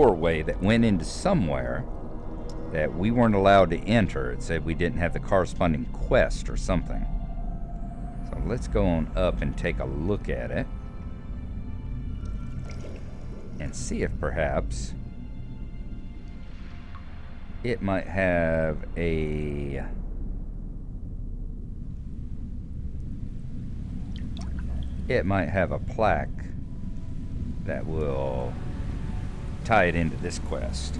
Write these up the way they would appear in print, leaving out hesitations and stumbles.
doorway that went into somewhere that we weren't allowed to enter. It said we didn't have the corresponding quest or something. So let's go on up and take a look at it. And see if perhaps it might have a... It might have a plaque that will tie it into this quest.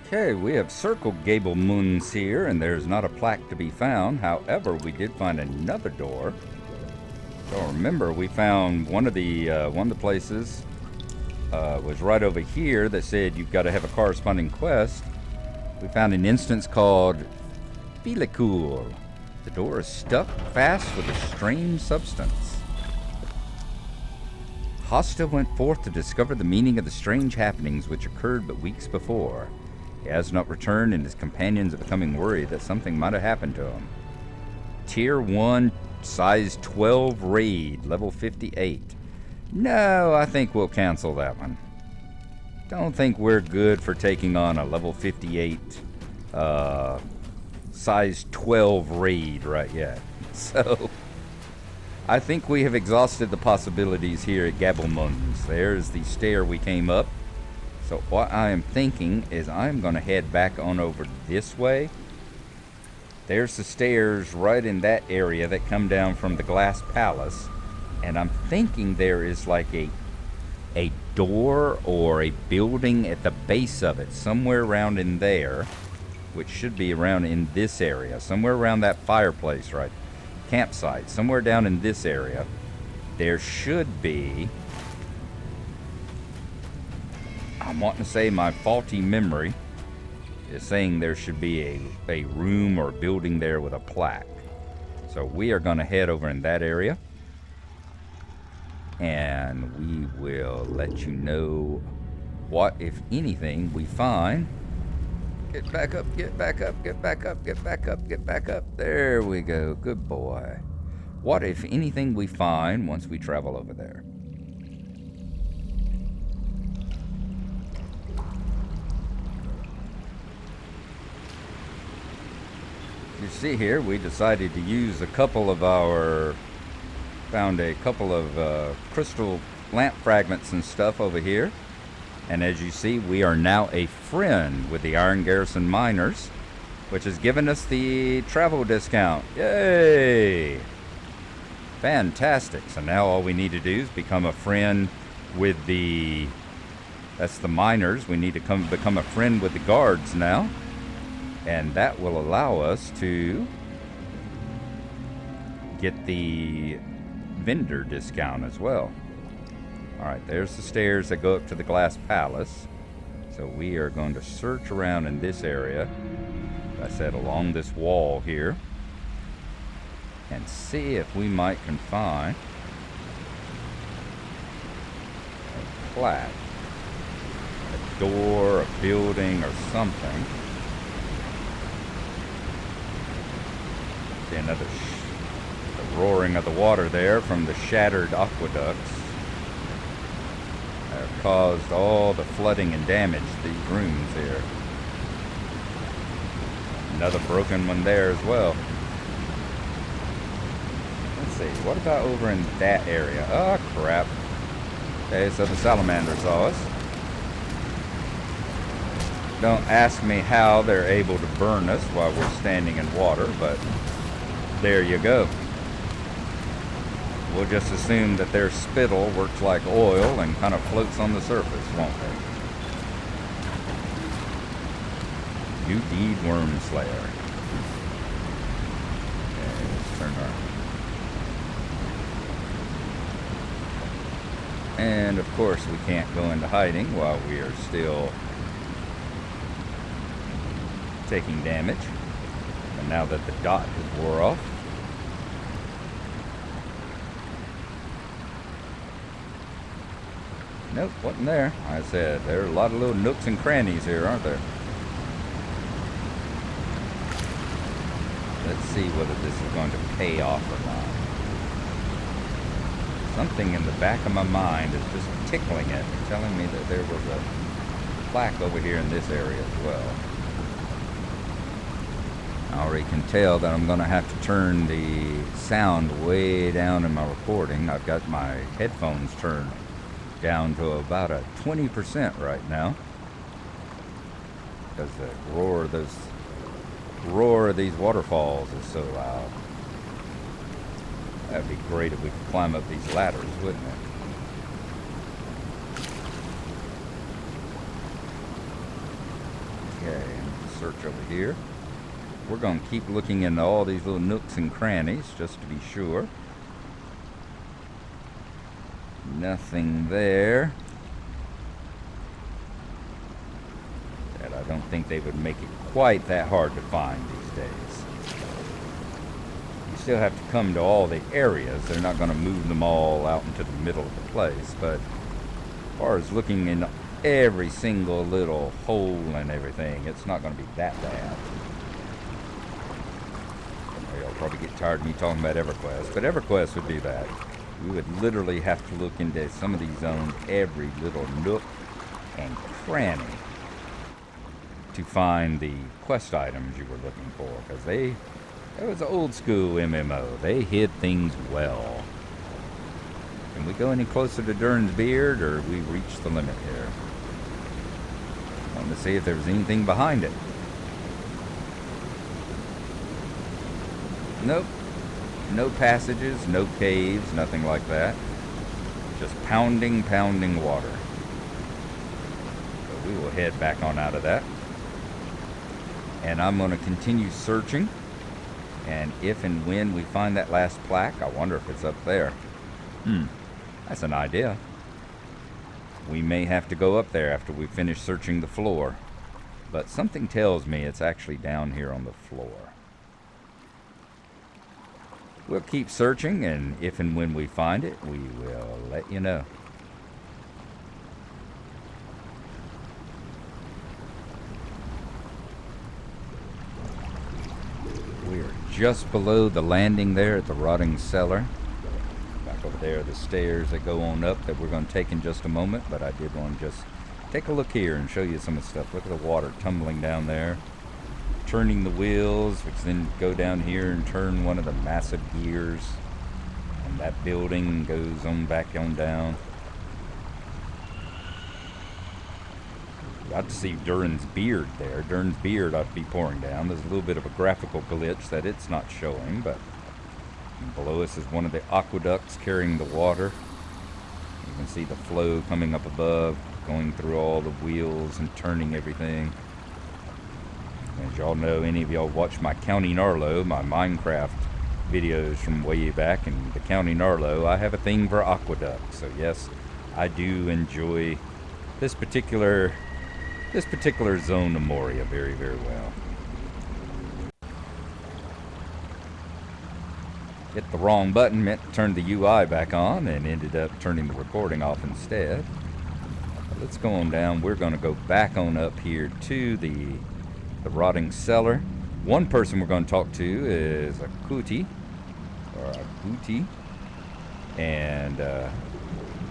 Okay, we have circled Gable Moons here, and there's not a plaque to be found. However, we did find another door. So remember, we found one of the places was right over here that said you've got to have a corresponding quest. We found an instance called Filicule. The door is stuck fast with a strange substance. Hosta went forth to discover the meaning of the strange happenings which occurred but weeks before. He has not returned, and his companions are becoming worried that something might have happened to him. Tier 1, size 12 raid, level 58. No, I think we'll cancel that one. Don't think we're good for taking on a level 58, size 12 raid right yet. So, I think we have exhausted the possibilities here at Gabblemunds. There's the stair we came up. So what I am thinking is I'm going to head back on over this way. There's the stairs right in that area that come down from the Glass Palace. And I'm thinking there is like a door or a building at the base of it, somewhere around in there, which should be around in this area, somewhere around that fireplace, right? Campsite, somewhere down in this area. There should be... I'm wanting to say my faulty memory is saying there should be a room or building there with a plaque. So we are going to head over in that area. And we will let you know what, if anything, we find. Get back up, get back up, get back up, get back up, get back up. There we go. Good boy. What, if anything, we find once we travel over there. You see here, we decided to use a couple of found a couple of crystal lamp fragments and stuff over here. And as you see, we are now a friend with the Iron Garrison Miners, which has given us the travel discount. Yay! Fantastic. So now all we need to do is become a friend with that's the miners. We need to become a friend with the guards now. And that will allow us to get the vendor discount as well. Alright, there's the stairs that go up to the Glass Palace. So we are going to search around in this area, as I said, along this wall here, and see if we might can find a plaque, a door, a building, or something. Another the roaring of the water there from the shattered aqueducts have caused all the flooding and damage to these rooms here. Another broken one there as well. Let's see, what about over in that area? Oh crap. Okay, so the salamander saw us. Don't ask me how they're able to burn us while we're standing in water, but there you go. We'll just assume that their spittle works like oil and kind of floats on the surface, won't it? You deed worm slayer. Okay, let's turn our... And of course we can't go into hiding while we are still taking damage. And now that the dot has wore off, nope, wasn't there. I said, there are a lot of little nooks and crannies here, aren't there? Let's see whether this is going to pay off or not. Something in the back of my mind is just tickling it, telling me that there was a plaque over here in this area as well. I already can tell that I'm going to have to turn the sound way down in my recording. I've got my headphones turned down to about a 20% right now, because the roar of these waterfalls is so loud. That'd be great if we could climb up these ladders, wouldn't it? Okay, search over here. We're going to keep looking into all these little nooks and crannies just to be sure. Nothing there. And I don't think they would make it quite that hard to find these days. You still have to come to all the areas. They're not going to move them all out into the middle of the place. But as far as looking in every single little hole and everything, it's not going to be that bad. You'll probably get tired of me talking about EverQuest, but EverQuest would be bad. We would literally have to look into some of these zones, every little nook and cranny, to find the quest items you were looking for, because it was an old school MMO. They hid things well. Can we go any closer to Durn's Beard, or have we reached the limit here? I wanted to see if there was anything behind it. Nope. No passages, no caves, nothing like that. Just pounding water. So we will head back on out of that. And I'm going to continue searching. And if and when we find that last plaque, I wonder if it's up there. That's an idea. We may have to go up there after we finish searching the floor. But something tells me it's actually down here on the floor. We'll keep searching, and if and when we find it, we will let you know. We're just below the landing there at the rotting cellar. Back over there are the stairs that go on up that we're going to take in just a moment, but I did want to just take a look here and show you some of the stuff. Look at the water tumbling down there. Turning the wheels, which then go down here and turn one of the massive gears. And that building goes on back on down. Got to see Durn's Beard there. Durn's Beard ought to be pouring down. There's a little bit of a graphical glitch that it's not showing, but below us is one of the aqueducts carrying the water. You can see the flow coming up above, going through all the wheels and turning everything. As y'all know, any of y'all watch my County Gnarlo, my Minecraft videos from way back in the County Gnarlo, I have a thing for aqueducts. So yes, I do enjoy this particular zone of Moria very, very well. Hit the wrong button, meant to turn the UI back on, and ended up turning the recording off instead. But let's go on down. We're going to go back on up here to the rotting cellar. One person we're going to talk to is a Kuti, or a Guti, and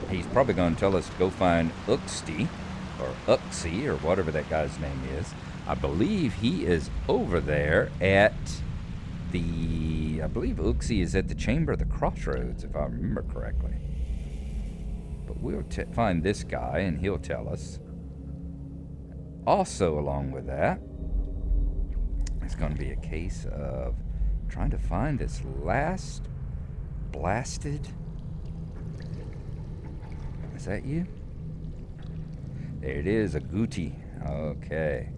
he's probably going to tell us to go find Uxti, or Uxie, or whatever that guy's name is. I believe he is over there at I believe Uxie is at the Chamber of the Crossroads, if I remember correctly. But we'll find this guy, and he'll tell us. Also, along with that, it's going to be a case of trying to find this last blasted... Is that you? There it is, a Guti. Okay.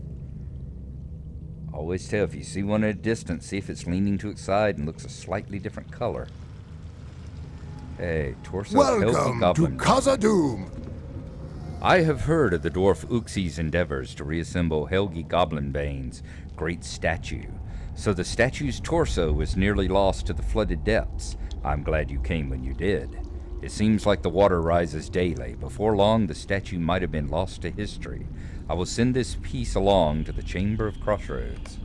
Always tell if you see one at a distance, see if it's leaning to its side and looks a slightly different color. Hey, torso Welcome to Khazad-dûm. I have heard of the dwarf Uxie's endeavors to reassemble Helgi Goblinbane's great statue. So the statue's torso was nearly lost to the flooded depths. I'm glad you came when you did. It seems like the water rises daily. Before long, the statue might have been lost to history. I will send this piece along to the Chamber of Crossroads.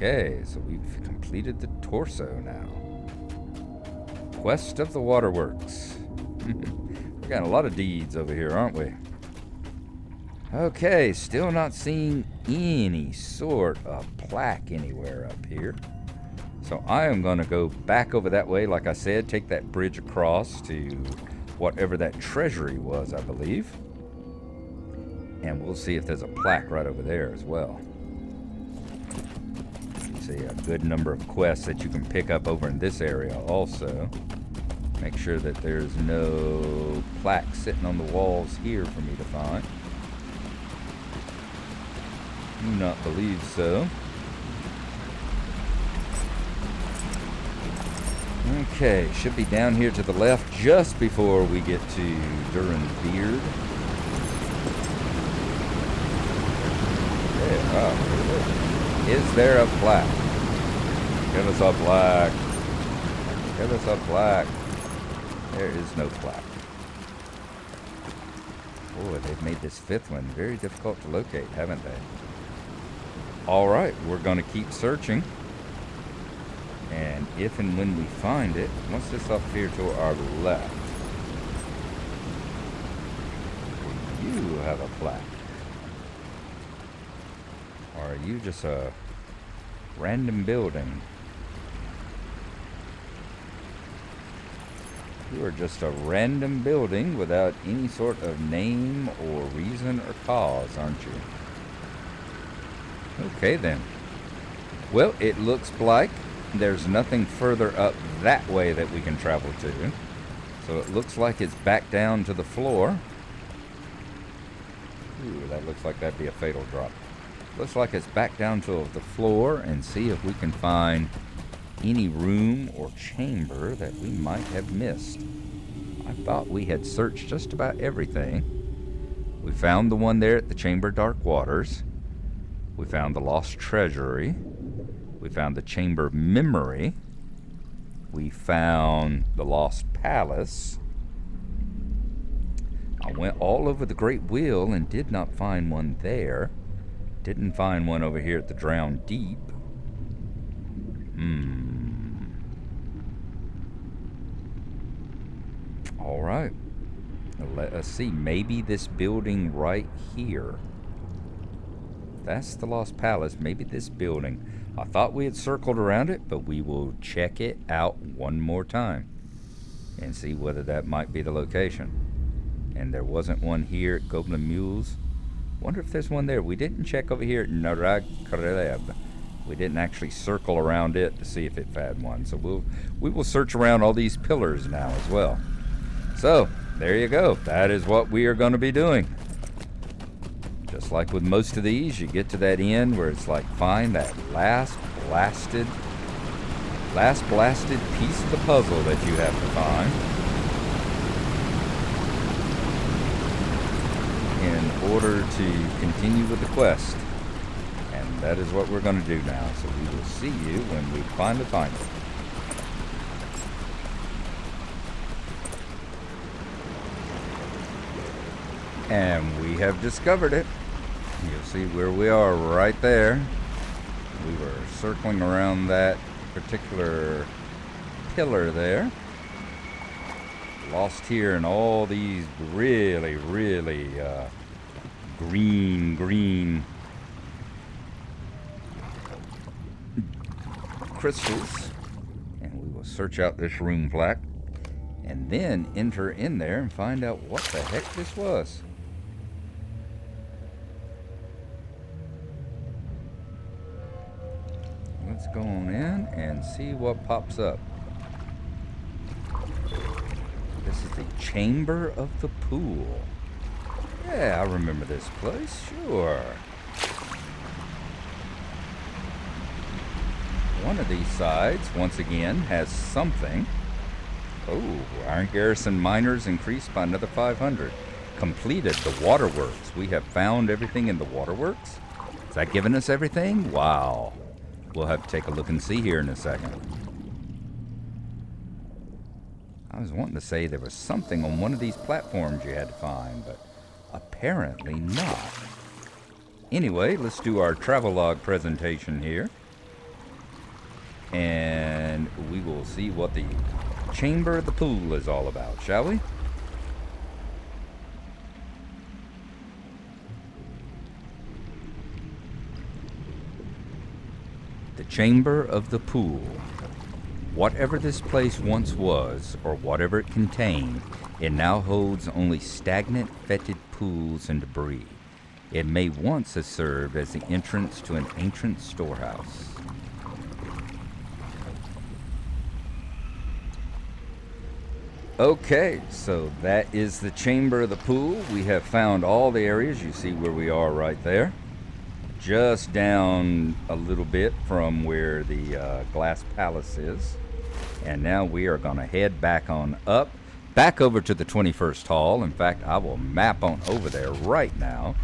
Okay, so we've completed the torso now. Quest of the Waterworks. We got a lot of deeds over here, aren't we? Okay, still not seeing any sort of plaque anywhere up here. So I am going to go back over that way, like I said, take that bridge across to whatever that treasury was, I believe. And we'll see if there's a plaque right over there as well. You see a good number of quests that you can pick up over in this area also. Make sure that there's no plaque sitting on the walls here for me to find. Do not believe so. Okay, should be down here to the left just before we get to Duran's Beard. Yeah, wow. Is there a plaque? Give us a plaque. Give us a plaque. There is no plaque. Boy, they've made this fifth one very difficult to locate, haven't they? Alright, we're going to keep searching. And if and when we find it, what's this up here to our left? You have a plaque. Or are you just a random building? You are just a random building without any sort of name or reason or cause, aren't you? Okay then. Well, it looks like there's nothing further up that way that we can travel to. So it looks like it's back down to the floor. Ooh, that looks like that'd be a fatal drop. Looks like it's back down to the floor and see if we can find any room or chamber that we might have missed. I thought we had searched just about everything. We found the one there at the Chamber Dark Waters. We found the Lost Treasury. We found the Chamber of Memory. We found the Lost Palace. I went all over the Great Wheel and did not find one there. Didn't find one over here at the Drowned Deep. Alright. Let us see. Maybe this building right here. That's the Lost Palace. Maybe this building. I thought we had circled around it, but we will check it out one more time and see whether that might be the location. And there wasn't one here at Goblin Mules. Wonder if there's one there. We didn't check over here at Narag. We didn't actually circle around it to see if it had one. So we will search around all these pillars now as well. So, there you go. That is what we are going to be doing. Just like with most of these, you get to that end where it's like, find that last blasted piece of the puzzle that you have to find in order to continue with the quest. And that is what we're going to do now. So we will see you when we finally find it. And we have discovered it. You'll see where we are right there. We were circling around that particular pillar there. Lost here in all these really green crystals. And we will search out this room plaque and then enter in there and find out what the heck this was. Let's go on in and see what pops up. This is the Chamber of the Pool. Yeah, I remember this place, sure. One of these sides, once again, has something. Oh, Iron Garrison miners increased by another 500. Completed the waterworks. We have found everything in the waterworks. Is that giving us everything? Wow. We'll have to take a look and see here in a second. I was wanting to say there was something on one of these platforms you had to find, but apparently not. Anyway, let's do our travelogue presentation here. and we will see what the Chamber of the Pool is all about, shall we? The Chamber of the Pool. Whatever this place once was, or whatever it contained, it now holds only stagnant, fetid pools and debris. It may once have served as the entrance to an ancient storehouse. Okay, so that is the Chamber of the Pool. We have found all the areas. You see where we are right there. Just down a little bit from where the Glass Palace is. And now we are going to head back on up, back over to the 21st Hall. In fact, I will map on over there right now.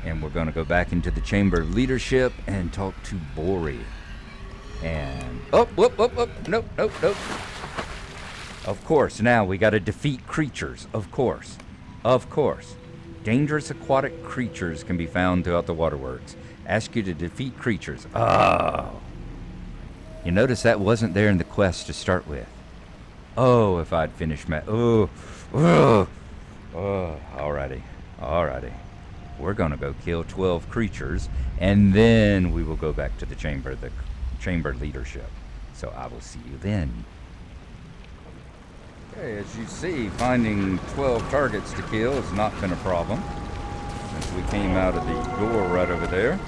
And we're going to go back into the Chamber of Leadership and talk to Bori. And, nope. Of course, now we got to defeat creatures, of course. Dangerous aquatic creatures can be found throughout the waterworks. Ask you to defeat creatures. Oh. You notice that wasn't there in the quest to start with. Oh, if I'd finished my... Alrighty. We're going to go kill 12 creatures, and then we will go back to the chamber leadership. So I will see you then. Okay, as you see, finding 12 targets to kill has not been a problem. Since we came out of the door right over there,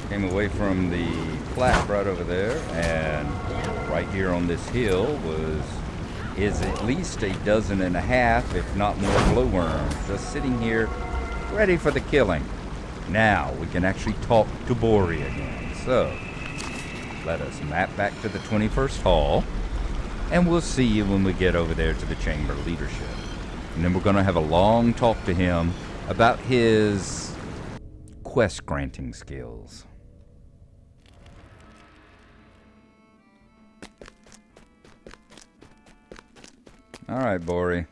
came away from the flap right over there, and right here on this hill is at least a dozen and a half, if not more, glowworms just sitting here ready for the killing. Now we can actually talk to Bori again. So let us map back to the 21st Hall, and we'll see you when we get over there to the Chamber Leadership. And then we're going to have a long talk to him about his quest granting skills. All right, Bori.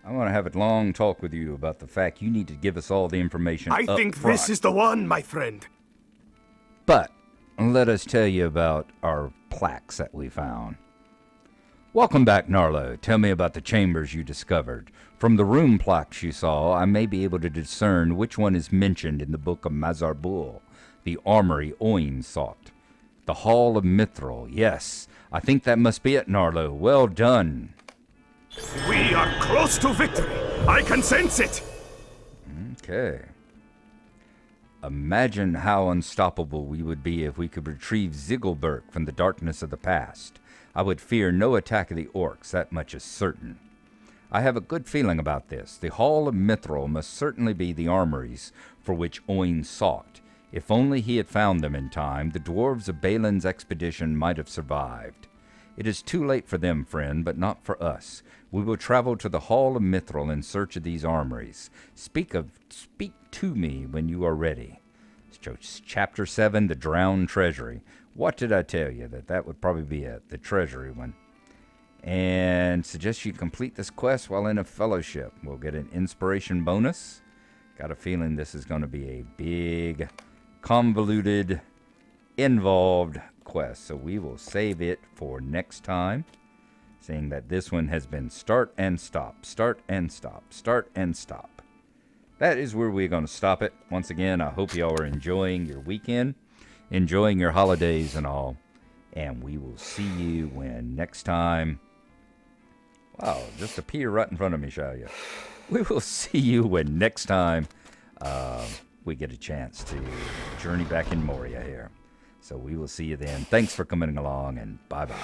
I want to have a long talk with you about the fact you need to give us all the information I think this is the one, my friend. But let us tell you about our plaques that we found. Welcome back, Gnarlo. Tell me about the chambers you discovered. From the room plaques you saw, I may be able to discern which one is mentioned in the book of Mazarbul, the armory Oin sought. The Hall of Mithril. Yes, I think that must be it, Gnarlo. Well done. We are close to victory. I can sense it. Okay. Imagine how unstoppable we would be if we could retrieve Ziggelberg from the darkness of the past. I would fear no attack of the orcs, that much is certain. I have a good feeling about this. The Hall of Mithril must certainly be the armories for which Oin sought. If only he had found them in time, the dwarves of Balin's expedition might have survived. It is too late for them, friend, but not for us. We will travel to the Hall of Mithril in search of these armories. Speak to me when you are ready. Chapter 7, The Drowned Treasury. What did I tell you? That would probably be it, the treasury one. And suggest you complete this quest while in a fellowship. We'll get an inspiration bonus. Got a feeling this is going to be a big, convoluted, involved quest. So we will save it for next time. Seeing that this one has been start and stop, start and stop, start and stop. That is where we're going to stop it. Once again, I hope y'all are enjoying your weekend, enjoying your holidays and all. And we will see you when next time. Wow, just appear right in front of me, shall you? We will see you when next time we get a chance to journey back in Moria here. So we will see you then. Thanks for coming along, and bye-bye.